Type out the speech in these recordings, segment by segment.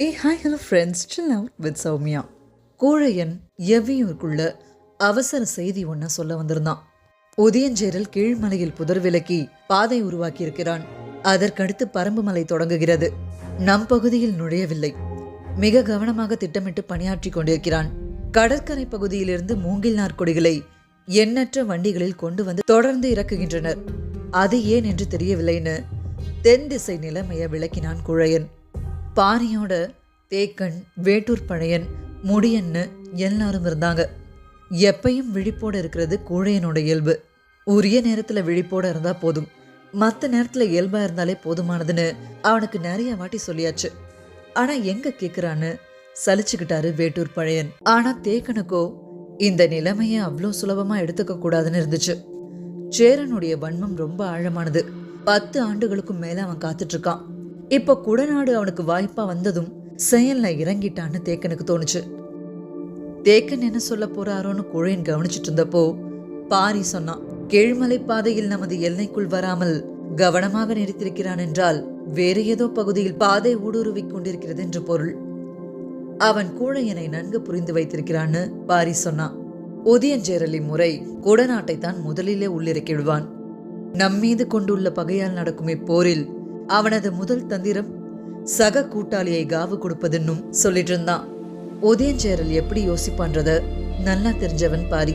Hi hello friends, chill out with Soumya. கூழையன் எவ்வியூருக்குள்ள அவசர செய்தி ஒன்றை சொல்ல வந்திருந்தான். உதயஞ்சேரல் கீழ்மலையில் புதர் விலக்கி பாதை உருவாக்கியிருக்கிறான். அதற்கடுத்து பரம்பு மலை தொடங்குகிறது. நம் பகுதியில் நுழையவில்லை. மிக கவனமாக திட்டமிட்டு பணியாற்றி கொண்டிருக்கிறான். கடற்கரை பகுதியிலிருந்து மூங்கில் நாற்கொடிகளை எண்ணற்ற வண்டிகளில் கொண்டு வந்து தொடர்ந்து இறக்குகின்றனர். அது ஏன் என்று தெரியவில்லைன்னு தென் திசை நிலைமையை விளக்கினான் கூழையன். பாரியோட தேக்கன், வேட்டூர் பழையன், முடியன்னு எல்லாரும் இருந்தாங்க. எப்பையும் விழிப்போட இருக்கிறது கூழையனோட இயல்பு. உரிய நேரத்தில் விழிப்போட இருந்தா போதும், மற்ற நேரத்தில் இயல்பா இருந்தாலே போதுமானதுன்னு அவனுக்கு நிறைய வாட்டி சொல்லியாச்சு. ஆனா எங்க கேட்குறான்னு சலிச்சுக்கிட்டாரு வேட்டூர் பழையன். ஆனா தேக்கனுக்கோ இந்த நிலைமையை அவ்வளோ சுலபமா எடுத்துக்க கூடாதுன்னு இருந்துச்சு. சேரனுடைய வன்மம் ரொம்ப ஆழமானது. 10 ஆண்டுகளுக்கும் மேல அவன் காத்துட்டு இருக்கான். இப்ப குடநாடு அவனுக்கு வாய்ப்பா வந்ததும் செயல்ல இறங்கிட்டான்னு தேக்கனுக்கு தோணுச்சு. தேக்கன் என்ன சொல்ல போறாரோன்னு கூழையன் கவனிச்சுட்டு இருந்தப்போ பாரி சொன்னான், கீழ்மலை பாதையில் நமது எல்லைக்குள் வராமல் கவனமாக நிறுத்திருக்கிறான் என்றால் வேறு ஏதோ பகுதியில் பாதை ஊடுருவிக் கொண்டிருக்கிறது என்று பொருள். அவன் கூழையனை நன்கு புரிந்து வைத்திருக்கிறான்னு பாரி சொன்னான். உதயஞ்சேரலி முறை குடநாட்டை தான் முதலிலே உள்ளிறக்கிடுவான். நம்மீது கொண்டுள்ள பகையால் நடக்கும் இப்போரில் அவனது முதல் தந்திரம் சக கூட்டாளியை காவு கொடுப்பதுன்னும் சொல்லிட்டு இருந்தான். உதயஞ்சேரல் எப்படி யோசிப்பான்றத நல்லா தெரிஞ்சவன் பாரி.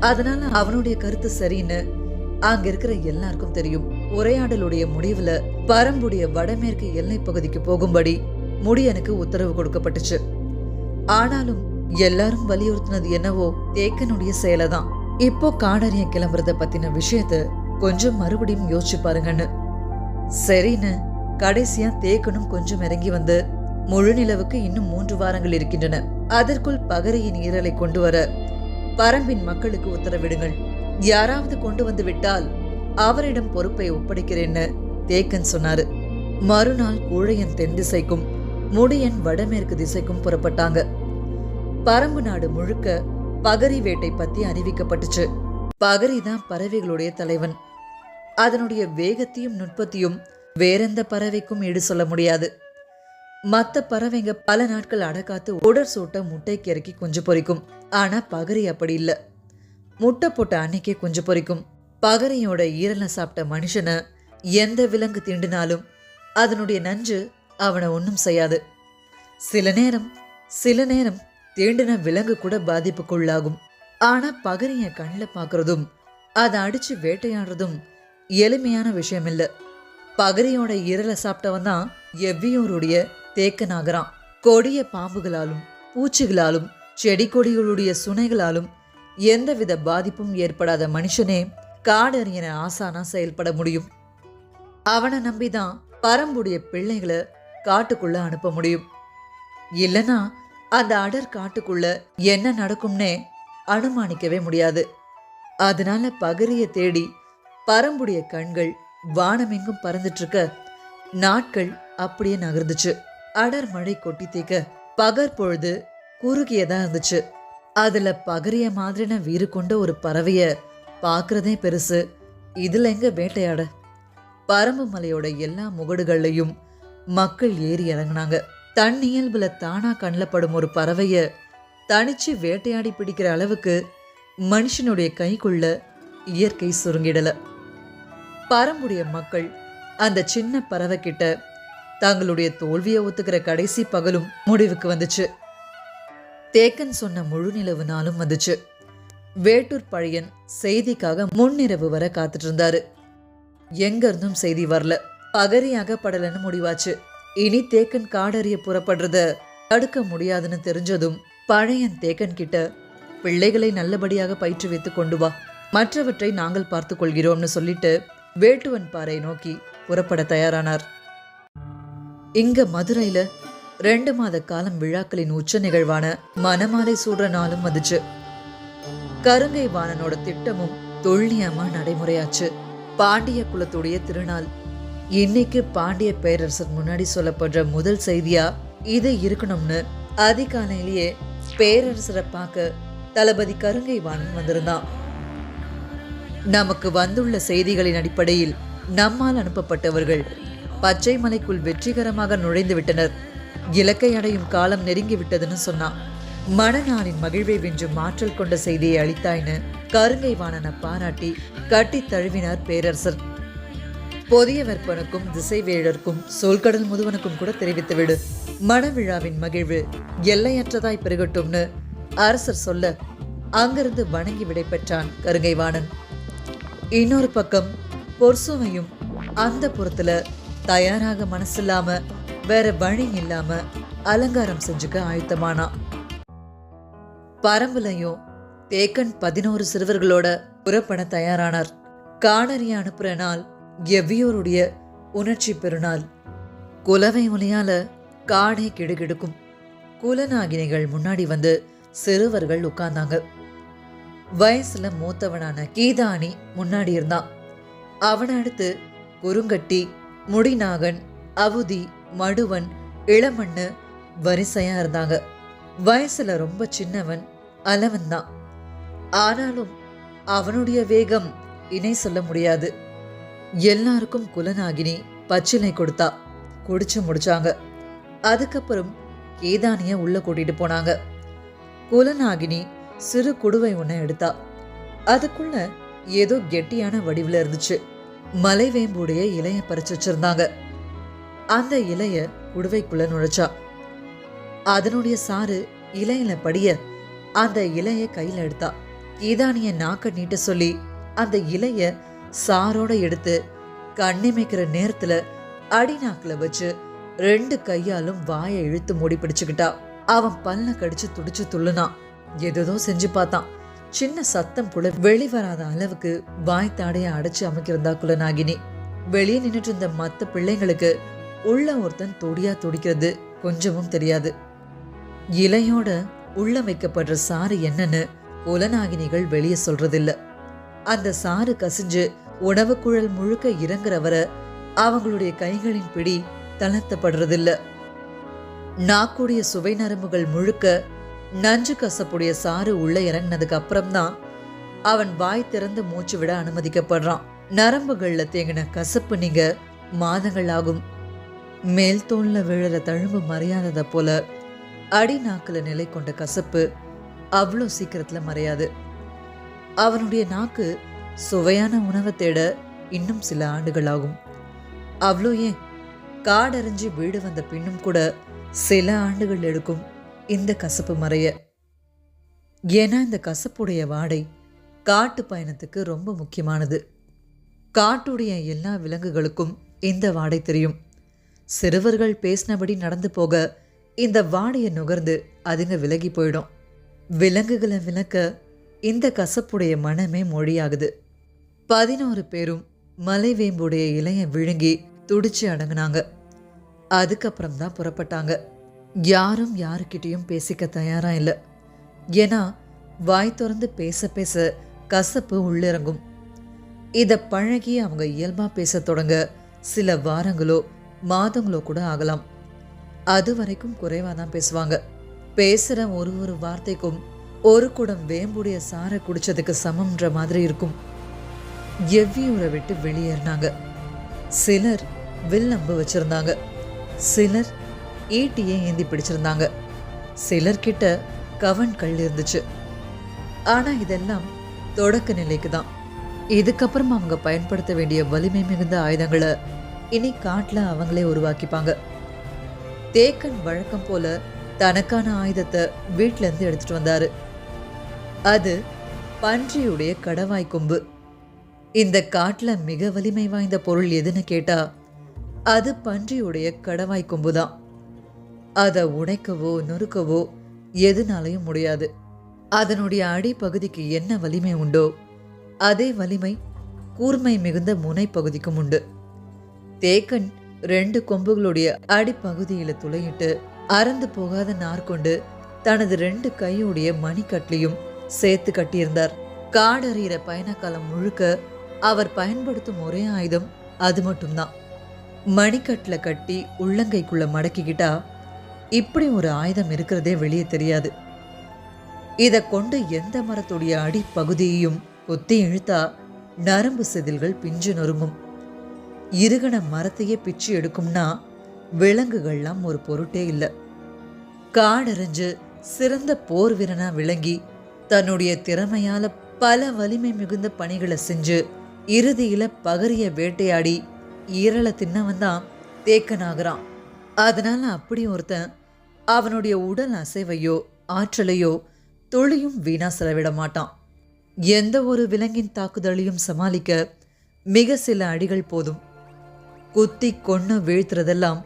அதனால அவனுடைய கருத்து சரின்னு அங்க இருக்கிற எல்லாருக்கும் தெரியும். உரையாடலுடைய முடிவுல பரம்புடைய வடமேற்கு எல்லை பகுதிக்கு போகும்படி முடியனுக்கு உத்தரவு கொடுக்கப்பட்டுச்சு. ஆனாலும் எல்லாரும் வலியுறுத்தினது என்னவோ தேக்கனுடைய செயலைதான். இப்போ காடறிய கிளம்புறத பத்தின விஷயத்த கொஞ்சம் மறுபடியும் யோசிச்சு பாருங்கன்னு. சரின்னு கடைசியா தேக்கனும் கொஞ்சம் இறங்கி வந்து, முழு நிலவுக்கு இன்னும் 3 வாரங்கள் இருக்கின்றன. அதற்குள் பகரையின் ஈரலை கொண்டு வர பரம்பின் மக்களுக்கு உத்தரவிடுங்கள். யாராவது கொண்டு வந்து விட்டால் அவரிடம் பொறுப்பை ஒப்படைக்கிறேன்னு தேக்கன் சொன்னாரு. மறுநாள் கூழையன் தென் திசைக்கும் முடியன் வடமேற்கு திசைக்கும் புறப்பட்டாங்க. பரம்பு நாடு முழுக்க பகரி வேட்டை பத்தி அறிவிக்கப்பட்டுச்சு. பகரி தான் பறவைகளுடைய தலைவன். அதனுடைய வேகத்தையும் நுட்பத்தையும் வேறெந்த பறவைக்கும் ஈடு சொல்ல முடியாது. மற்ற பறவைங்க பல நாட்கள் அடக்காத்து உடற் சூட்ட முட்டைக்கு இறக்கி குஞ்சு பொறிக்கும். ஆனா பகரி அப்படி இல்லை. முட்டை போட்ட அன்னைக்கே குஞ்சு பொறிக்கும். பகரியோட ஈரலை சாப்பிட்ட மனுஷனை எந்த விலங்கு தீண்டினாலும் அதனுடைய நஞ்சு அவனை ஒன்றும் செய்யாது. சில நேரம் தீண்டின விலங்கு கூட பாதிப்புக்குள்ளாகும். ஆனா பகரிய கண்ணில் பார்க்கறதும் அதை அடிச்சு வேட்டையாடுறதும் எளிமையான விஷயம் இல்லை. பகரியோட ஈரலை சாப்பிட்டவன் தான் எவ்வியூருடைய தேக்கனாகிறான். கொடிய பாம்புகளாலும் பூச்சிகளாலும் செடி கொடிகளுடைய சுனைகளாலும் எந்தவித பாதிப்பும் ஏற்படாத மனுஷனே காடறியன ஆசானா செயல்பட முடியும். அவனை நம்பிதான் பரம்புடைய பிள்ளைகளை காட்டுக்குள்ள அனுப்ப முடியும். இல்லைன்னா அந்த அடர் காட்டுக்குள்ள என்ன நடக்கும்னே அனுமானிக்கவே முடியாது. அதனால பகரிய தேடி பரம்புடைய கண்கள் வானமெங்கும் பறந்துட்டு இருக்க நாட்கள் அப்படியே நகர்ந்துச்சு. அடர் மழை கொட்டி தேக்க பகர் பொழுது குறுகியதா இருந்துச்சு. அதுல பகரிய மாதிரின வீறு கொண்ட ஒரு பறவைய பாக்குறதே பெருசு. இதுல எங்க வேட்டையாட? பரம்பு மலையோட எல்லா முகடுகள்லையும் மக்கள் ஏறி இறங்கினாங்க. தன் இயல்புல தானா கண்ணில் படும் ஒரு பறவைய தனிச்சு வேட்டையாடி பிடிக்கிற அளவுக்கு மனுஷனுடைய கைக்குள்ள இயற்கை சுருங்கிடல. பரம்புடைய மக்கள் அந்த சின்ன பறவை கிட்ட தங்களுடைய தோல்வியை ஒத்துக்கிற கடைசி பகலும் முடிவுக்கு வந்துச்சு. தேக்கன் சொன்ன முழு நிலவு நாளும் வந்துச்சு. வேட்டூர் பழையன் செய்திக்காக முன்னிரவு வர காத்துட்டு இருந்தாரு. எங்க இருந்தும் செய்தி வரல. பகரி அகப்படலன்னு முடிவாச்சு. இனி தேக்கன் காடறிய புறப்படுறத தடுக்க முடியாதுன்னு தெரிஞ்சதும் பழையன் தேக்கன் கிட்ட, பிள்ளைகளை நல்லபடியாக பயிற்றுவித்து கொண்டு வா, மற்றவற்றை நாங்கள் பார்த்து கொள்கிறோம்னு சொல்லிட்டு வேட்டுவன் பாறை நோக்கி புறப்பட தயாரானார். இங்க மதுரையில 2 மாத காலம் விழாக்களின் உச்ச நிகழ்வான மணமாலை சூடுற நாளும் வந்துச்சு. கருங்கை வாணனோட திட்டமும் துல்லியமா நடைமுறையாச்சு. பாண்டிய குலத்துடைய திருநாள். இன்னைக்கு பாண்டிய பேரரசர் முன்னாடி சொல்லப்படுற முதல் செய்தியா இது இருக்கணும்னு அதிகாலையிலேயே பேரரசரை பார்க்க தளபதி கருங்கை வாணன் வந்திருந்தான். நமக்கு வந்துள்ள செய்திகளின் அடிப்படையில் நம்மால் அனுப்பப்பட்டவர்கள் பச்சை மலைக்குள் வெற்றிகரமாக நுழைந்து விட்டனர். இலக்கை அடையும் காலம் நெருங்கி விட்டதுன்னு சொன்னான். மணநாளின் மகிழ்வை வென்றும் ஆற்றல் கொண்ட செய்தியை அளித்தாய்னு கருங்கை வாணனை பாராட்டி கட்டி தழுவினார் பேரரசர். பொதிய வெப்பனுக்கும் திசைவேழருக்கும் சொல்கடல் முதுவனுக்கும் கூட தெரிவித்துவிடு, மணவிழாவின் மகிழ்வு எல்லையற்றதாய் பெருகட்டும்னு அரசர் சொல்ல அங்கிருந்து வணங்கி விடை பெற்றான் கருங்கைவாணன். இன்னொரு பக்கம் பொற்சுமையும் அந்த புறத்துல தயாராக மனசில்லாம வேற வழி இல்லாம அலங்காரம் செஞ்சுக்க ஆயத்தமானா. பரம்புலையும் தேக்கன் 11 சிறுவர்களோட புறப்பட தயாரானார். காணறிய அனுப்புற நாள் எவ்வியோருடைய உணர்ச்சி பெருநாள். குலவை ஒலியால காடே கிடுகிடுக்கும். குலநாகினிகள் முன்னாடி வந்து சிறுவர்கள் உட்கார்ந்தாங்க. வயசுல மூத்தவனான கீதானி முன்னாடி இருந்தான். அவனை அடுத்து குறுங்கட்டி, முடிநாகன், அவுதி, மடுவன், இளமண்ணு வரிசையா இருந்தாங்க. வயசுல ரொம்ப சின்னவன் அலவன் தான். ஆனாலும் அவனுடைய வேகம் இணை சொல்ல முடியாது. எல்லாருக்கும் குலநாகினி பச்சிலை கொடுத்தா. குடிச்சு முடிச்சாங்க. அதுக்கப்புறம் கீதானிய உள்ள கூட்டிட்டு போனாங்க. குலநாகினி சிறு குடுவை ஒன்ன எடுத்தா. அதுக்குள்ள ஏதோ கெட்டியான வடிவுல இருந்துச்சு. மலைவேம்புடைய இலைய பறிச்சு வச்சிருந்தாங்க. அந்த இலைய குடுவைக்குள்ள நுழைச்சா. அதனுடைய சாறு இலையில படிய அந்த இலைய கையில எடுத்தா. கீதானிய நாக்க நீட்ட சொல்லி அந்த இலைய சாரோட எடுத்து கண்ணிமைக்கிற நேரத்துல அடிநாக்குல வச்சு 2 கையாலும் வாயை இழுத்து மூடி பிடிச்சுக்கிட்டா. அவன் பல்ல கடிச்சு துடிச்சு துள்ளுனான். ஏதோ செஞ்சு பார்த்தான். சின்ன சத்தம் கூட வெளிவராத அளவுக்கு வாய் தாடைய அடைச்சு அமைக்கிருந்தா குலநாகினி. வெளியே நின்றுட்டு இருந்த மத்த பிள்ளைங்களுக்கு உள்ள ஒருத்தன் தொடியா துடிக்கிறது கொஞ்சமும் தெரியாது. இலையோட உள்ள வைக்கப்படுற சாறு என்னன்னு குலநாகினிகள் வெளியே சொல்றதில்ல. அந்த சாறு கசிஞ்சு உணவு குழல் முழுக்க இறங்குற வர அவங்களுடைய கைகளின் பிடி தளர்த்தப்படுறதில்ல. நாக்குடைய சுவை நரம்புகள் முழுக்க நஞ்சு கசப்புடைய சாறு உள்ள இறங்கினதுக்கு அப்புறம்தான் அவன் வாய் திறந்து மூச்சு விட அனுமதிக்கப்படுறான். நரம்புகள்ல தேங்கின கசப்பு நீங்க மாதங்கள் ஆகும். மேல் தோல்ல விழுற தழும்பு மறையாதத போல அடி நாக்குல நிலை கொண்ட கசப்பு அவ்வளோ சீக்கிரத்துல மறையாது. அவனுடைய நாக்கு சுவையான உணவை தேட இன்னும் சில ஆண்டுகள் ஆகும். அவ்வளோ ஏன், காடறிஞ்சு வீடு வந்த பின்னும் கூட சில ஆண்டுகள் எடுக்கும் இந்த கசப்பு மறைய. ஏன்னா இந்த கசப்புடைய வாடை காட்டு பயணத்துக்கு ரொம்ப முக்கியமானது. காட்டுடைய எல்லா விலங்குகளுக்கும் இந்த வாடை தெரியும். சிறுவர்கள் பேசினபடி நடந்து போக இந்த வாடையை நுகர்ந்து அதுங்க விலகி போயிடும். விலங்குகளை விலக்க இந்த கசப்புடைய மனமே மொழியாகுது. 11 பேரும் மலைவேம்புடைய இலையை விழுங்கி துடிச்சு அடங்குனாங்க. அதுக்கப்புறம் தான் புறப்பட்டாங்க. யாரும் யாருக்கிட்டையும் பேசிக்க தயாரா இல்லை. ஏன்னா வாய் திறந்து பேச பேச கசப்பு உள்ளிறங்கும். இதை பழகி அவங்க இயல்பா பேச தொடங்க சில வாரங்களோ மாதங்களோ கூட ஆகலாம். அது வரைக்கும் குறைவாக தான் பேசுவாங்க. பேசுகிற ஒரு வார்த்தைக்கும் ஒரு குடம் வேம்புடைய சாரை குடிச்சதுக்கு சமம்ன்ற மாதிரி இருக்கும். எவ்வியூரை விட்டு வெளியேறினாங்க. சிலர் வில்லம்பு வச்சிருந்தாங்க. சிலர் ஈட்டியை ஏந்தி பிடிச்சிருந்தாங்க. சிலர்கிட்ட கவன் கல் இருந்துச்சு. ஆனா இதெல்லாம் தொடக்க நிலைக்கு தான். இதுக்கப்புறம் அவங்க பயன்படுத்த வேண்டிய வலிமை மிகுந்த ஆயுதங்களை இனி காட்டுல அவங்களே உருவாக்கிப்பாங்க. தேக்கன் வழக்கம் போல தனக்கான ஆயுதத்தை வீட்டுல இருந்து எடுத்துட்டு வந்தாரு. அது பன்றியுடைய கடவாய் கொம்பு. இந்த காட்டுல மிக வலிமை வாய்ந்த பொருள் எதுன்னு கேட்டா அது பன்றியுடைய கடவாய் கொம்புதான். அதை உடைக்கவோ நொறுக்கவோ எதுனாலையும் முடியாது. அதனுடைய அடிப்பகுதிக்கு என்ன வலிமை உண்டோ அதே வலிமை கூர்மை மிகுந்த முனை பகுதிக்கும் உண்டு. தேக்கன் 2 கொம்புகளுடைய அடிப்பகுதியில துளையிட்டு அறந்து போகாத நார் கொண்டு தனது 2 கையுடைய மணிக்கட்லையும் சேர்த்து கட்டியிருந்தார். காடறிகிற பயணக்காலம் முழுக்க அவர் பயன்படுத்தும் ஒரே ஆயுதம் அது மட்டும்தான். மணிக்கட்டுல கட்டி உள்ளங்கைக்குள்ள மடக்கிக்கிட்டா இப்படி ஒரு ஆயுதம் இருக்கிறதே வெளியே தெரியாது. இதை கொண்டு எந்த மரத்துடைய அடிப்பகுதியையும் கொத்தி இழுத்தா நரம்பு செதில்கள் பிஞ்சு நொறுங்கும். இருகன மரத்தையே பிச்சு எடுக்கும்னா விலங்குகள்லாம் ஒரு பொருட்டே இல்லை. காடறிஞ்சு சிறந்த போர் வீரனா விளங்கி தன்னுடைய திறமையால பல வலிமை மிகுந்த பணிகளை செஞ்சு இறுதியில பகரிய வேட்டையாடி ஈரலை தின்னவன் தான் தேக்கனாகிறான். அதனால அப்படி ஒருத்தன் அவனுடைய உடல் அசைவையோ ஆற்றலையோ துளியும் வீணா செலவிட மாட்டான். எந்த ஒரு விலங்கின் தாக்குதலையும் சமாளிக்க மிக சில அடிகள் போதும். குத்தி கொன்னு வீழ்த்துறதெல்லாம்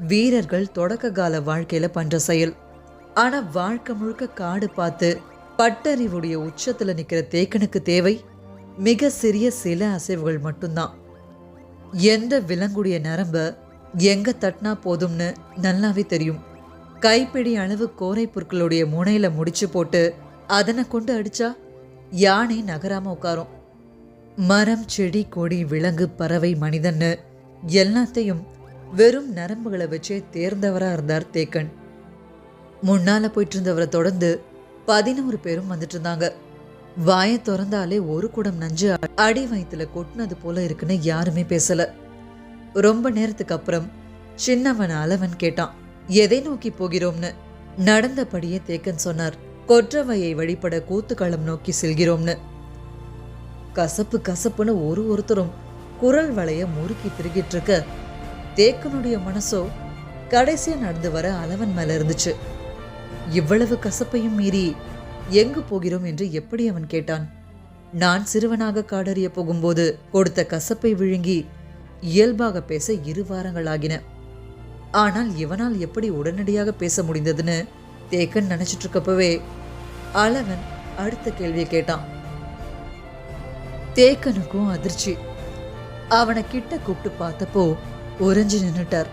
வீரர்கள் தொடக்க கால வாழ்க்கையில பண்ற செயல். ஆனா வாழ்க்கை முழுக்க காடு பார்த்து பட்டறிவுடைய உச்சத்துல நிக்கிற தேக்கனுக்கு தேவை மிக சிறிய சில அசைவுகள் மட்டும்தான். எந்த விலங்குடைய நரம்ப எங்க தட்டினா போதும்னு நல்லாவே தெரியும். கைப்பிடி அளவு கோரை பொருட்களுடைய முனையில முடிச்சு போட்டு அதனை கொண்டு அடிச்சா யானை நகராம உட்காரும். மரம், செடி, கொடி, விலங்கு, பறவை, மனிதன்னு எல்லாத்தையும் வெறும் நரம்புகளை வச்சே தேர்ந்தவரா இருந்தார் தேக்கன். முன்னால போயிட்டு இருந்தவரை தொடர்ந்து 11 பேரும் வந்துட்டு இருந்தாங்க. வாயை திறந்தாலே ஒரு குடம் நஞ்சு அடி வயிற்றுல கொட்டினது போல இருக்குன்னு யாருமே பேசல. ரொம்ப நேரத்துக்கு அப்புறம் சின்னவன் அளவன் கேட்டான், எதை நோக்கி போகிறோம்னு. நடந்தபடியே தேக்கன் சொன்னார், கொற்றவையை வழிபட கூத்துக்களம் நோக்கி செல்கிறோம்னு. கசப்பு கசப்புன்னு ஒருத்தரும் குரல் வளைய முறுக்கி திருகிட்டு இருக்க தேக்கனுடைய மனசோ கடைசியா நடந்து வர அளவன் மேல இருந்துச்சு. இவ்வளவு கசப்பையும் மீறி எங்கு போகிறோம் என்று எப்படி அவன் கேட்டான்? நான் சிறுவனாக காடறிய போகும்போது கொடுத்த கசப்பை விழுங்கி இயல்பாக பேச 2 வாரங்கள் ஆகின. ஆனால் இவனால் எப்படி உடனடியாக பேச முடிந்ததுன்னு தேக்கன் நினைச்சிட்டு இருக்கப்பவே அளவன் அடுத்த கேள்வியை கேட்டான். தேக்கனுக்கும் அதிர்ச்சி. அவனை கிட்ட கூப்பிட்டு பார்த்தப்போ உறைஞ்சு நின்னுட்டார்.